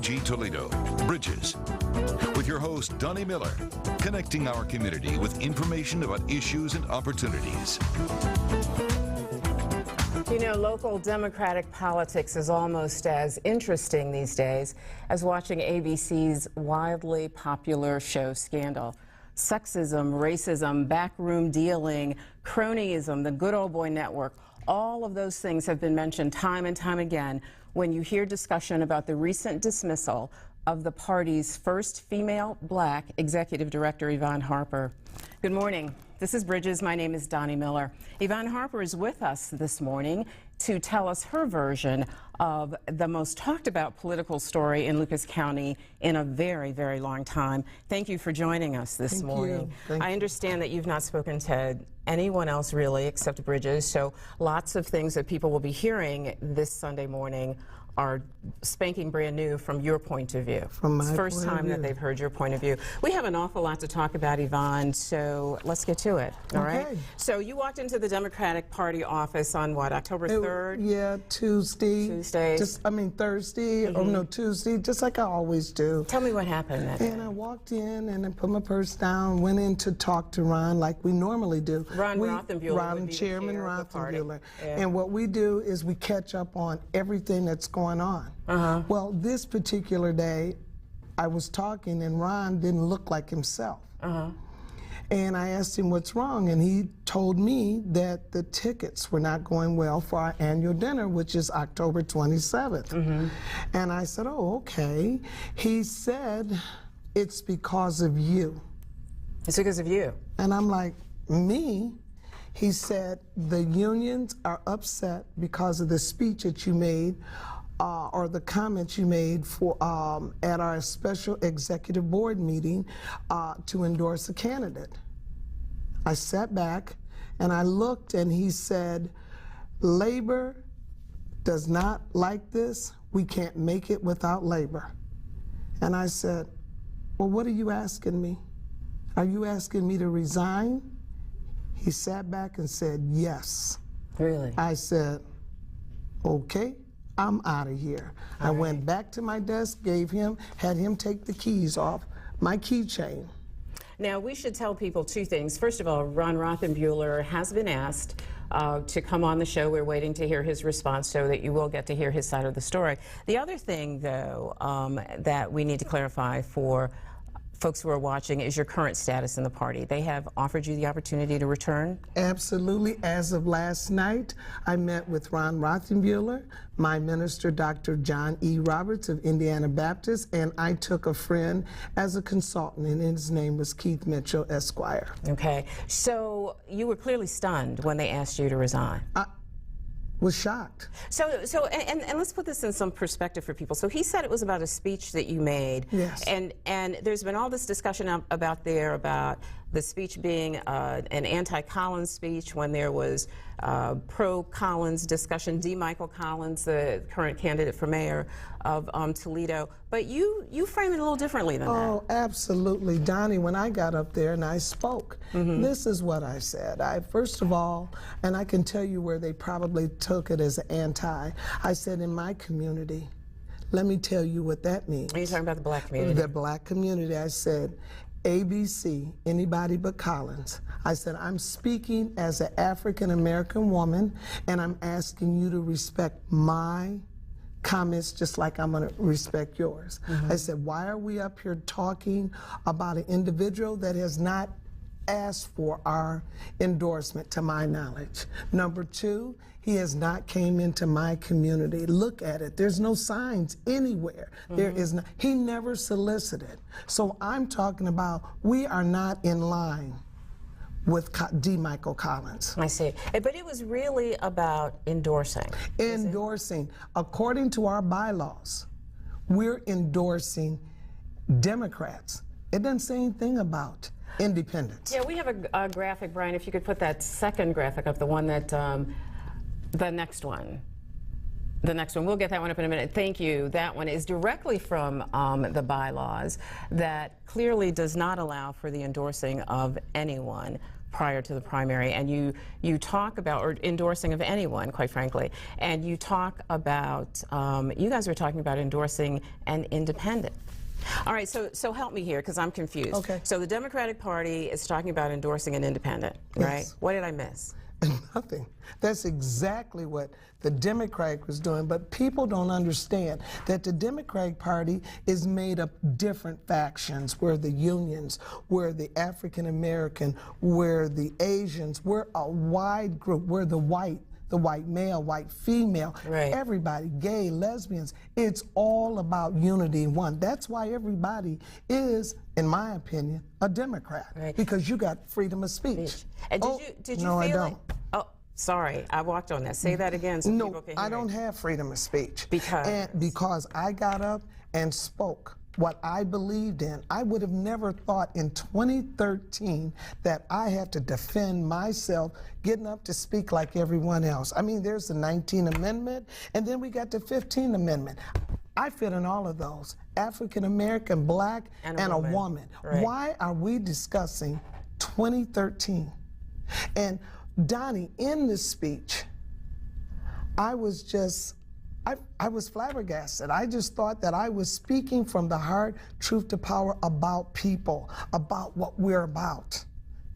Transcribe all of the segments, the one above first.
KPG Toledo, Bridges, with your host, Donnie Miller, connecting our community with information about issues and opportunities. You know, local Democratic politics is almost as interesting these days as watching ABC's wildly popular show Scandal. Sexism, racism, backroom dealing, cronyism, the good old boy network, all of those things have been mentioned time and time again when you hear discussion about the recent dismissal of the party's first female black executive director, Yvonne Harper. Good morning. This is Bridges. My name is Donnie Miller. Yvonne Harper is with us this morning to tell us her version of the most talked about political story in Lucas County in a very, very long time. Thank you for joining us this morning. I understand that you've not spoken to anyone else really except Bridges, so lots of things that people will be hearing this Sunday morning are spanking brand new from your point of view. From my it's the first time that they've heard your point of view. We have an awful lot to talk about, Yvonne, so let's get to it, all right? So you walked into the Democratic Party office on what, October 3rd? Yeah, Tuesday. Thursday, or no, Tuesday, just like I always do. Tell me what happened that day. And I walked in and I put my purse down, went in to talk to Ron like we normally do. Chairman Rothenbuehler. Yeah. And what we do is we catch up on everything that's going on. Well, this particular day, I was talking and Ron didn't look like himself. And I asked him what's wrong, and he told me that the tickets were not going well for our annual dinner, which is October 27th. And I said, oh, okay. He said, it's because of you. It's because of you. And I'm like, me? He said, the unions are upset because of the speech that you made or the comments you made for at our special executive board meeting to endorse a candidate. I sat back and I looked, and he said, labor does not like this. We can't make it without labor. And I said, well, what are you asking me? Are you asking me to resign? He sat back and said, yes. Really? I said, okay. I'm out of here. I went back to my desk, had him take the keys off my keychain. Now, we should tell people two things. First of all, Ron Rothenbuehler has been asked to come on the show. We're waiting to hear his response so that you will get to hear his side of the story. The other thing, though, that we need to clarify for folks who are watching is your current status in the party. They have offered you the opportunity to return? Absolutely. As of last night, I met with Ron Rothenbuehler, my minister, Dr. John E. Roberts of Indiana Baptist, and I took a friend as a consultant, and his name was Keith Mitchell, Esquire. Okay. So you were clearly stunned when they asked you to resign. Was shocked. So let's put this in some perspective for people. So he said it was about a speech that you made. Yes. And there's been all this discussion about the speech being an anti-Collins speech when there was pro-Collins discussion. D. Michael Collins, the current candidate for mayor of Toledo. But you frame it a little differently than that. Oh, absolutely. Donnie, when I got up there and I spoke, this is what I said. First of all, and I can tell you where they probably took it as anti, I said in my community, let me tell you what that means. Are you talking about the black community? The black community. I said, ABC, anybody but Collins. I said, I'm speaking as an African-American woman, and I'm asking you to respect my comments just like I'm going to respect yours. I said, why are we up here talking about an individual that has not asked for our endorsement, to my knowledge? Number two, he has not came into my community. Look at it. There's no signs anywhere. There is no, he never solicited. So I'm talking about we are not in line with D. Michael Collins. I see. But it was really about endorsing. Endorsing. According to our bylaws, we're endorsing Democrats. It doesn't say anything about independents. Yeah, we have a graphic, Brian, if you could put that second graphic up, the one that, the next one. The next one, we'll get that one up in a minute. Thank you. That one is directly from the bylaws that clearly does not allow for the endorsing of anyone prior to the primary, and you talk about, or endorsing of anyone, quite frankly, and you talk about, you guys were talking about endorsing an independent. All right, so help me here, because I'm confused. Okay. So the Democratic Party is talking about endorsing an independent, right? Yes. What did I miss? Nothing. That's exactly what the Democratic was doing, but people don't understand that the Democratic Party is made up different factions. We're the unions, we're the African American, we're the Asians, we're a wide group, we're the white male, white female, right. Everybody, gay, lesbians. It's all about unity in one. That's why everybody is, in my opinion, a Democrat, right. Because you got freedom of speech. And did you no, feel I don't. Oh, sorry, I walked on that. Say that again so people can hear. I don't have freedom of speech. Because I got up and spoke what I believed in. I would have never thought in 2013 that I had to defend myself, getting up to speak like everyone else. I mean, there's the 19th Amendment, and then we got the 15th Amendment. I fit in all of those. African American, black, and a woman. Right. Why are we discussing 2013? And Donnie, in this speech, I was flabbergasted. I just thought that I was speaking from the heart, truth to power, about people, about what we're about.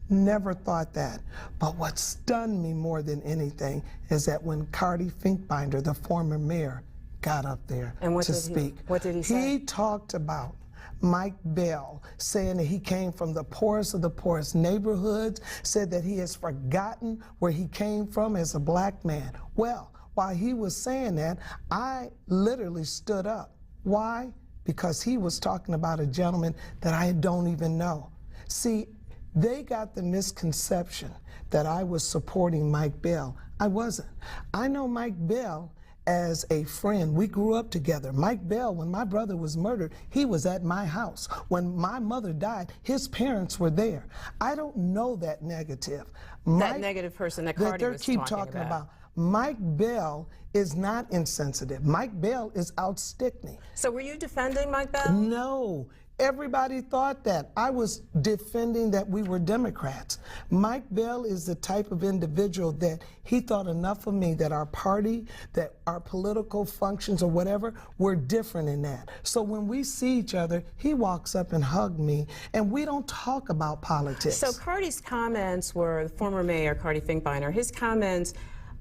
Never thought that. But what stunned me more than anything is that when Cardi Finkbinder, the former mayor, got up there to speak. What did he say? He talked about Mike Bell, saying that he came from the poorest of the poorest neighborhoods, said that he has forgotten where he came from as a black man. Well, while he was saying that, I literally stood up. Why? Because he was talking about a gentleman that I don't even know. See, they got the misconception that I was supporting Mike Bell. I wasn't. I know Mike Bell as a friend. We grew up together. Mike Bell, when my brother was murdered, he was at my house. When my mother died, his parents were there. I don't know that negative. That negative person that Cardi was talking about. Mike Bell is not insensitive. Mike Bell is out Stickney. So were you defending Mike Bell? No. Everybody thought that. I was defending that we were Democrats. Mike Bell is the type of individual that he thought enough of me that our party, that our political functions or whatever, were different in that. So when we see each other, he walks up and hugs me, and we don't talk about politics. So Cardi's comments were, former mayor Cardi Finkbinder, his comments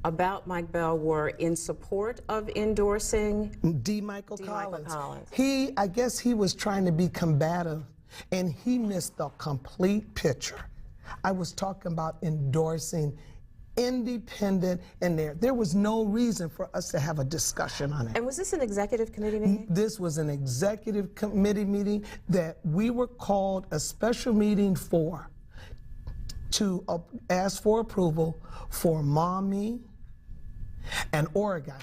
about Mike Bell were in support of endorsing Michael Collins. I guess he was trying to be combative, and he missed the complete picture. I was talking about endorsing independent in there. There was no reason for us to have a discussion on it. And was this an executive committee meeting? This was an executive committee meeting that we were called a special meeting to ask for approval for Mommy and Oregon,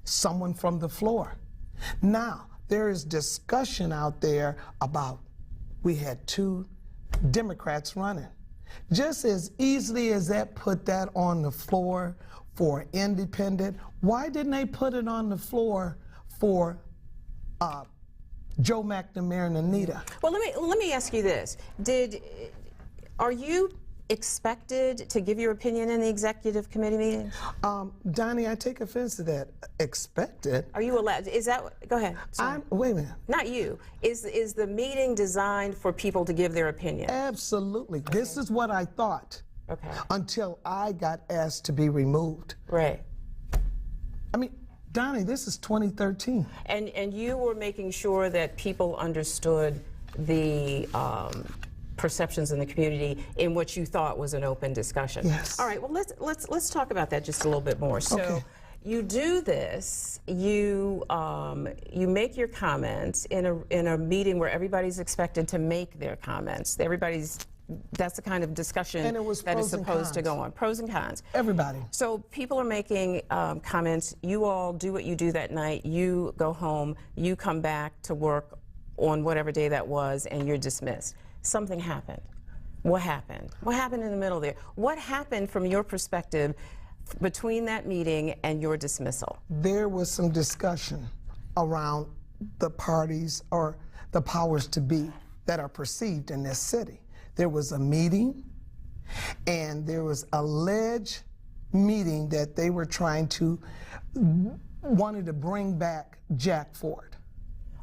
someone from the floor. Now, there is discussion out there about, we had 2 Democrats running. Just as easily as that put that on the floor for independent, why didn't they put it on the floor for Joe McNamara and Anita? Well, let me ask you this. Are you expected to give your opinion in the executive committee meetings? Donnie, I take offense to that. Expected? Are you allowed? Is that? Go ahead. Wait a minute. Not you. Is the meeting designed for people to give their opinion? Absolutely. Okay. This is what I thought. Okay. Until I got asked to be removed. Right. I mean, Donnie, this is 2013. And you were making sure that people understood the perceptions in the community in what you thought was an open discussion. Yes. All right. Well, let's talk about that just a little bit more. So, okay. You do this. You make your comments in a meeting where everybody's expected to make their comments. That's the kind of discussion that is supposed to go on. Pros and cons. Everybody. So people are making comments. You all do what you do that night. You go home. You come back to work on whatever day that was, and you're dismissed. Something happened. What happened? What happened in the middle there? What happened from your perspective between that meeting and your dismissal? There was some discussion around the parties or the powers to be that are perceived in this city. There was a meeting, And there was alleged meeting that they were wanted to bring back Jack Ford.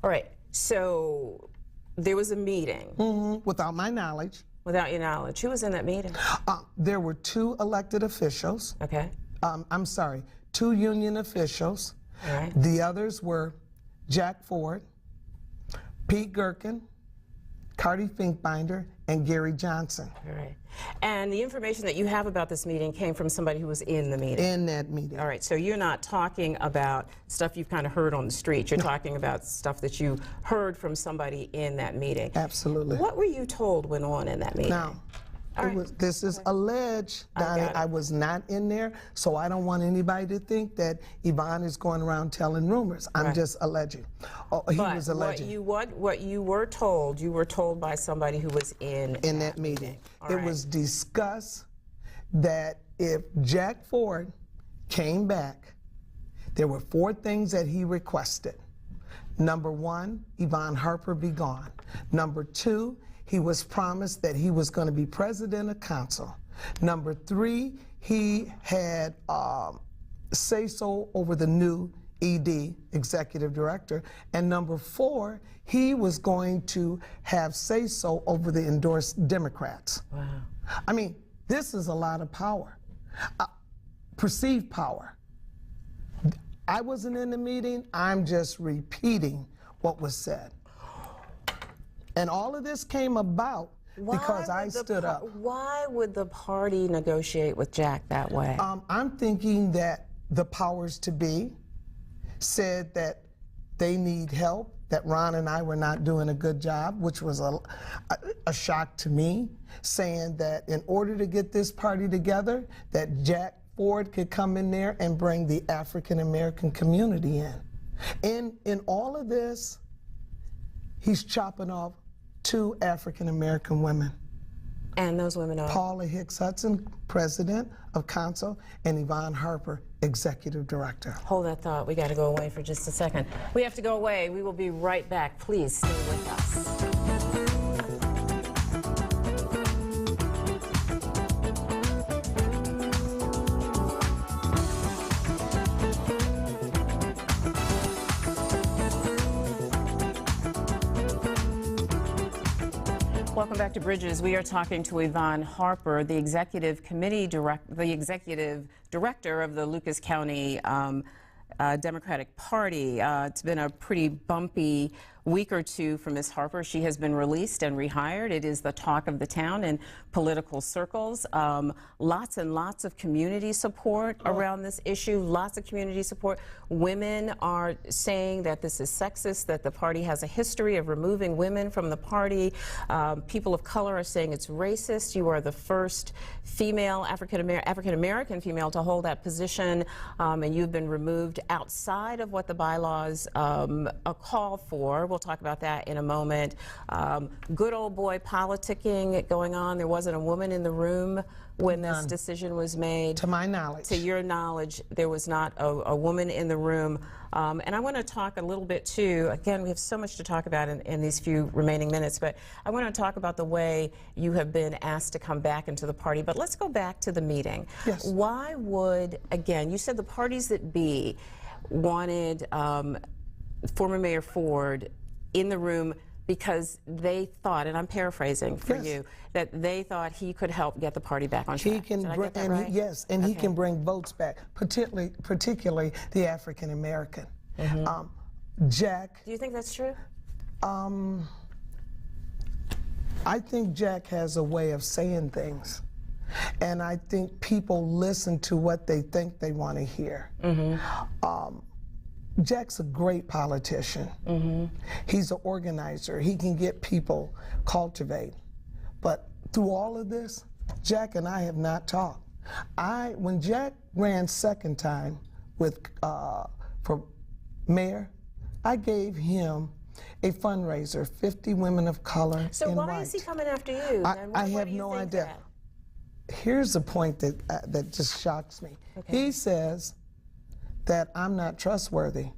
All right, so there was a meeting. Without my knowledge. Without your knowledge. Who was in that meeting? There were 2 elected officials. Okay. I'm sorry, 2 union officials. All right. The others were Jack Ford, Pete Gerken, Cardi Finkbinder, and Gary Johnson. All right. And the information that you have about this meeting came from somebody who was in the meeting? In that meeting. All right, so you're not talking about stuff you've kind of heard on the street. You're talking about stuff that you heard from somebody in that meeting. Absolutely. What were you told went on in that meeting? Now, this is alleged, Donnie. I was not in there, so I don't want anybody to think that Yvonne is going around telling rumors. I'm just alleging. He was alleging. What you were told by somebody who was in that meeting. It was discussed that if Jack Ford came back, there were 4 things that he requested. Number 1, Yvonne Harper be gone. Number 2, he was promised that he was going to be president of council. Number 3, he had say-so over the new ED, executive director. And number 4, he was going to have say-so over the endorsed Democrats. Wow. I mean, this is a lot of power, perceived power. I wasn't in the meeting. I'm just repeating what was said. And all of this came about because I stood up. Why would the party negotiate with Jack that way? I'm thinking that the powers to be said that they need help, that Ron and I were not doing a good job, which was a shock to me, saying that in order to get this party together, that Jack Ford could come in there and bring the African American community in. And in all of this, he's chopping off 2 African American women. And those women are? Paula Hicks Hudson, president of council, and Yvonne Harper, executive director. Hold that thought. We got to go away for just a second. We have to go away. We will be right back. Please stay with us. Welcome back to Bridges. We are talking to Yvonne Harper, the executive director of the Lucas County Democratic Party. It's been a pretty bumpy week or two for Ms. Harper. She has been released and rehired. It is the talk of the town in political circles. Lots and lots of community support around this issue, lots of community support. Women are saying that this is sexist, that the party has a history of removing women from the party. People of color are saying it's racist. You are the first female, African-American female to hold that position, and you've been removed outside of what the bylaws call for. We'll talk about that in a moment. Good old boy politicking going on. There wasn't a woman in the room when this decision was made. To my knowledge. To your knowledge, there was not a woman in the room. And I want to talk a little bit too, again, we have so much to talk about in these few remaining minutes, but I want to talk about the way you have been asked to come back into the party. But let's go back to the meeting. Yes. Why would, again, you said the parties that be wanted former Mayor Ford in the room because they thought, and I'm parafrasing for you, that they thought he could help get the party back on track. He can Did I bring, get that right? Yes, and he can bring votes back, particularly the African American. Jack. Do you think that's true? I think Jack has a way of saying things, and I think people listen to what they think they want to hear. Jack's a great politician. He's an organizer. He can get people cultivate. But through all of this, Jack and I have not talked. When Jack ran second time for mayor, I gave him a fundraiser, 50 women of color. So why is he coming after you? I have no idea. Here's the point that just shocks me. He says that I'm not trustworthy.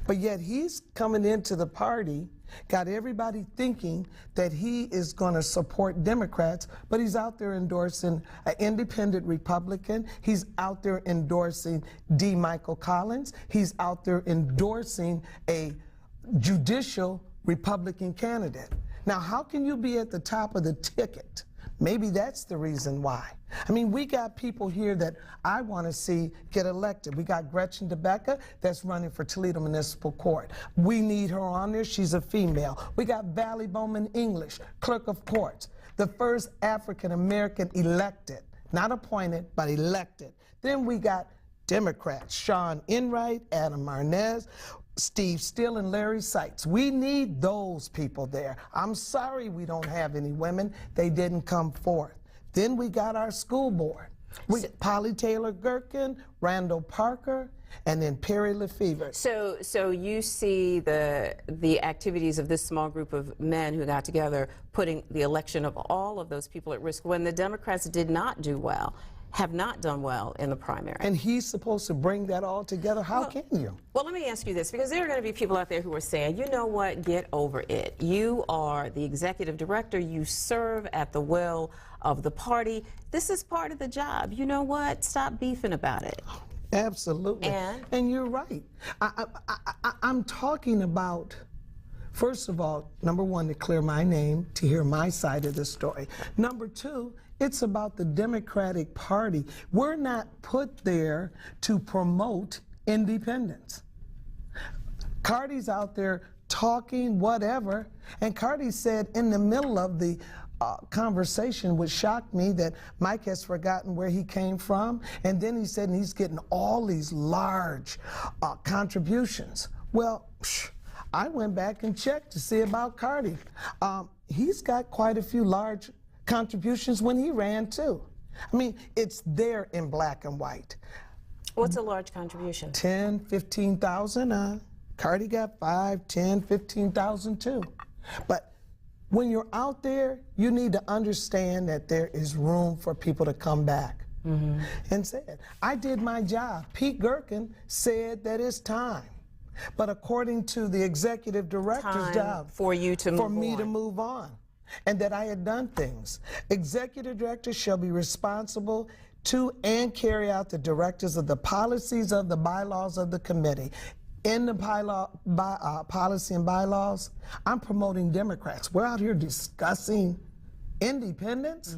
But yet he's coming into the party, got everybody thinking that he is going to support Democrats, but he's out there endorsing an independent Republican. He's out there endorsing D. Michael Collins. He's out there endorsing a judicial Republican candidate. Now, how can you be at the top of the ticket? Maybe that's the reason why. I mean, we got people here that I want to see get elected. We got Gretchen DeBecca that's running for Toledo Municipal Court. We need her on there. She's a female. We got Valley Bowman English, clerk of courts, the first African-American elected, not appointed, but elected. Then we got Democrats, Sean Enright, Adam Marnez, Steve Steele, and Larry Seitz. We need those people there. I'm sorry we don't have any women. They didn't come forth. Then we got our school board. Polly Taylor Gherkin, Randall Parker, and then Perry Lefevre. So you see the activities of this small group of men who got together putting the election of all of those people at risk when the Democrats did not do well, have not done well in the primary. And he's supposed to bring that all together. How can you? Well, let me ask you this, because there are going to be people out there who are saying, you know what, get over it. You are the executive director. You serve at the will of the party. This is part of the job. You know what? Stop beefing about it. Absolutely. And you're right. I'm talking about, first of all, number one, to clear my name, to hear my side of the story. Number two, it's about the Democratic Party. We're not put there to promote independence. Cardi's out there talking whatever, and Cardi said in the middle of the conversation, which shocked me, that Mike has forgotten where he came from, and then he said he's getting all these large contributions. Well, I went back and checked to see about Cardi. He's got quite a few large contributions when he ran too. I mean, it's there in black and white. What's a large contribution? 10, 15,000. Cardi got 5, 10, 15,000 too. But when you're out there, you need to understand that there is room for people to come back and say it. I did my job. Pete Gherkin said that it's time. But according to the executive director's job, for you to for me to move on, and that I had done things. Executive director shall be responsible to and carry out the directives of the policies of the bylaws of the committee. In the policy and bylaws, I'm promoting Democrats. We're out here discussing independence.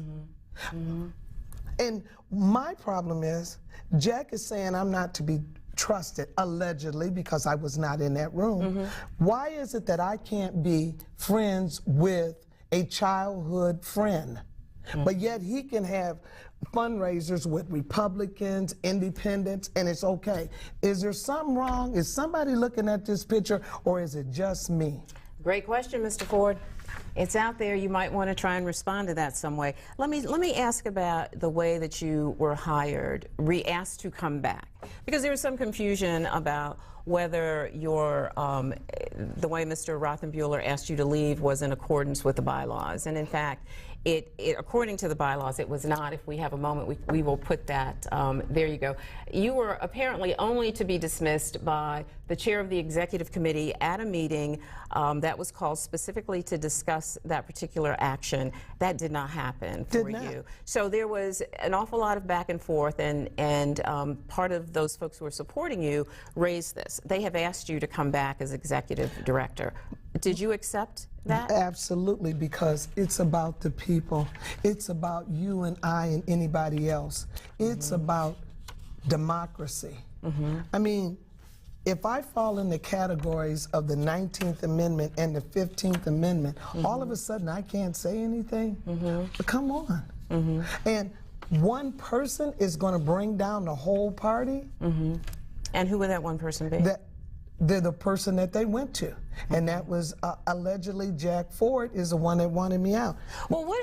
And my problem is, Jack is saying I'm not to be trusted, allegedly, because I was not in that room. Why is it that I can't be friends with a childhood friend, but yet he can have fundraisers with Republicans, independents, and it's okay? Is there something wrong? Is somebody looking at this picture, or is it just me? Great question, Mr. Ford. It's out there. You might want to try and respond to that some way. Let me ask about the way that you were hired, asked to come back, because there was some confusion about whether your the way Mr. Rothenbuehler asked you to leave was in accordance with the bylaws. And in fact, according to the bylaws, it was not. If we have a moment, we will put that. There you go. You were apparently only to be dismissed by the chair of the executive committee at a meeting that was called specifically to discuss that particular action. That did not happen for you. So there was an awful lot of back and forth, and part of those folks who are supporting you raised this. They have asked you to come back as executive director. Did you accept that? Absolutely, because it's about the people. It's about you and I and anybody else. It's about democracy. I mean, if I fall in the categories of the 19th Amendment and the 15th Amendment, all of a sudden I can't say anything? But come on. And one person is going to bring down the whole party? And who would that one person be? They're the person that they went to, and that was allegedly Jack Ford is the one that wanted me out. Well,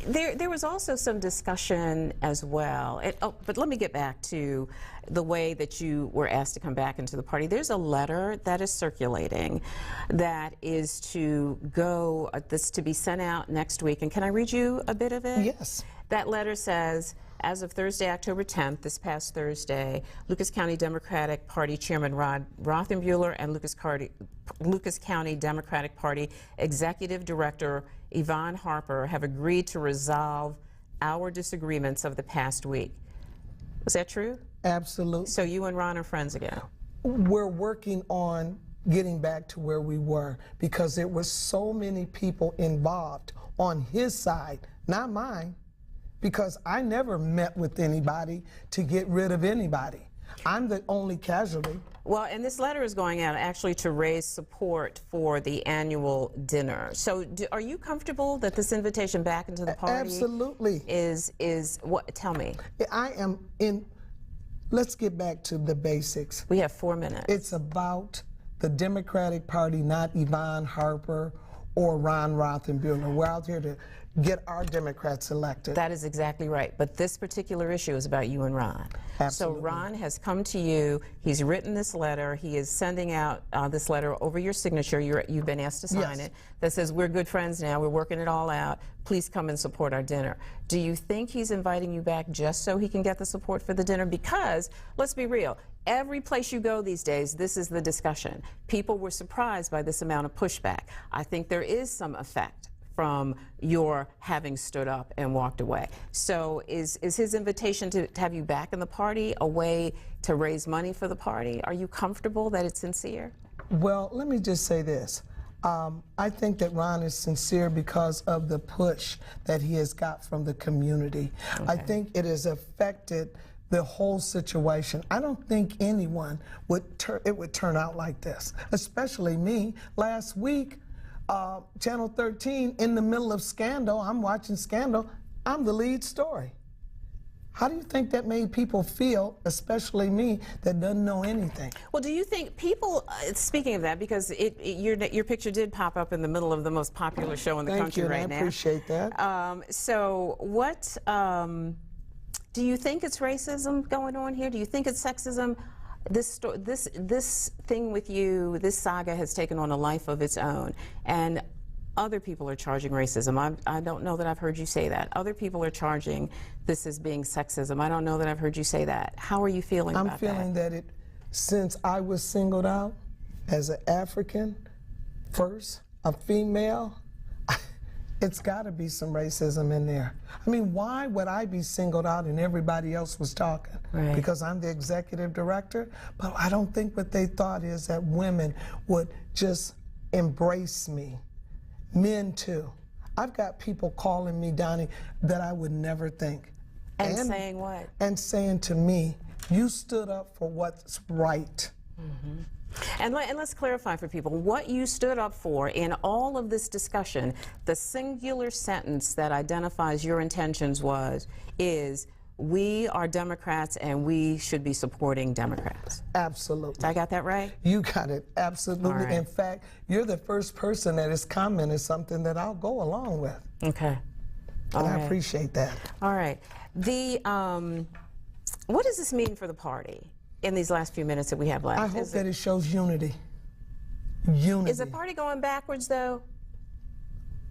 there was also some discussion as well. But let me get back to the way that you were asked to come back into the party. There's a letter that is circulating that is to go, this to be sent out next week. And can I read you a bit of it? Yes. That letter says, As of Thursday, October 10th, this past Thursday, Lucas County Democratic Party Chairman Rod Rothenbuehler and Lucas County Democratic Party Executive Director Yvonne Harper have agreed to resolve our disagreements of the past week. Was that true? Absolutely. So you and Ron are friends again? We're working on getting back to where we were because there were so many people involved on his side, not mine, because I never met with anybody to get rid of anybody. I'm the only casualty. Well, and this letter is going out actually to raise support for the annual dinner. So are you comfortable that this invitation back into the party Absolutely. is what? Tell me. I am in, let's get back to the basics. We have 4 minutes. It's about the Democratic Party, not Yvonne Harper or Ron Rothenbuehler. We're out here to get our Democrats elected. That is exactly right. But this particular issue is about you and Ron. Absolutely. So Ron has come to you. He's written this letter. He is sending out this letter over your signature. You've been asked to sign Yes. it. That says, we're good friends now. We're working it all out. Please come and support our dinner. Do you think he's inviting you back just so he can get the support for the dinner? Because, let's be real, every place you go these days, this is the discussion. People were surprised by this amount of pushback. I think there is some effect from your having stood up and walked away. So is his invitation to have you back in the party a way to raise money for the party? Are you comfortable that it's sincere? Well, let me just say this. I think that Ron is sincere because of the push that he has got from the community. Okay. I think it has affected the whole situation. I don't think anyone would turn out like this, especially me. Last week, Channel 13, in the middle of Scandal, I'm watching Scandal, I'm the lead story. How do you think that made people feel, especially me, that doesn't know anything? Well, do you think people, speaking of that, because your picture did pop up in the middle of the most popular show in the country right now. I appreciate that. So what, do you think it's racism going on here? Do you think it's sexism? This thing with you, this saga has taken on a life of its own, and other people are charging racism. I don't know that I've heard you say that. Other people are charging this as being sexism. I don't know that I've heard you say that. How are you feeling about that? I'm feeling that since I was singled out as an African first, a female, it's got to be some racism in there. I mean, why would I be singled out and everybody else was talking? Right. Because I'm the executive director? But I don't think what they thought is that women would just embrace me. Men too. I've got people calling me, Donnie, that I would never think. And saying what? And saying to me, you stood up for what's right. Mm-hmm. And let's clarify for people, what you stood up for in all of this discussion, the singular sentence that identifies your intentions is, we are Democrats and we should be supporting Democrats. Absolutely. I got that right? You got it, absolutely. Right. In fact, you're the first person that has commented something that I'll go along with. Okay. And I appreciate that. All right. What does this mean for the party in these last few minutes that we have left? I hope that it shows unity. Unity. Is the party going backwards, though?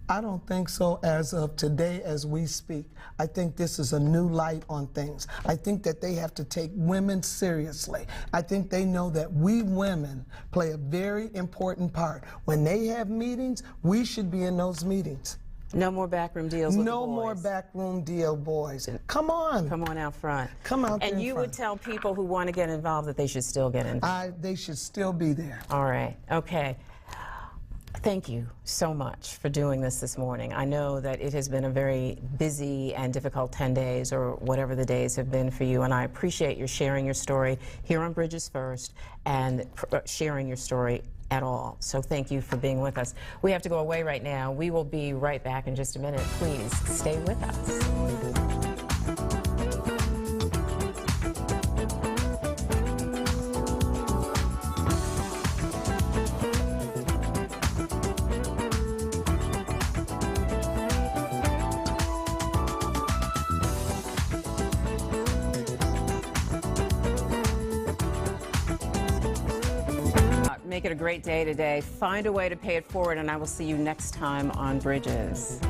I don't think so as of today as we speak. I think this is a new light on things. I think that they have to take women seriously. I think they know that we women play a very important part. When they have meetings, we should be in those meetings. No more backroom deals with the boys. No more backroom deal, boys. Come on. Come on out front. Come out there And you would tell people who want to get involved that they should still get involved. They should still be there. All right. Okay. Thank you so much for doing this morning. I know that it has been a very busy and difficult 10 days or whatever the days have been for you, and I appreciate your sharing your story here on Bridges First and sharing your story at all. So thank you for being with us. We have to go away right now. We will be right back in just a minute. Please stay with us. Make it a great day today. Find a way to pay it forward, and I will see you next time on Bridges.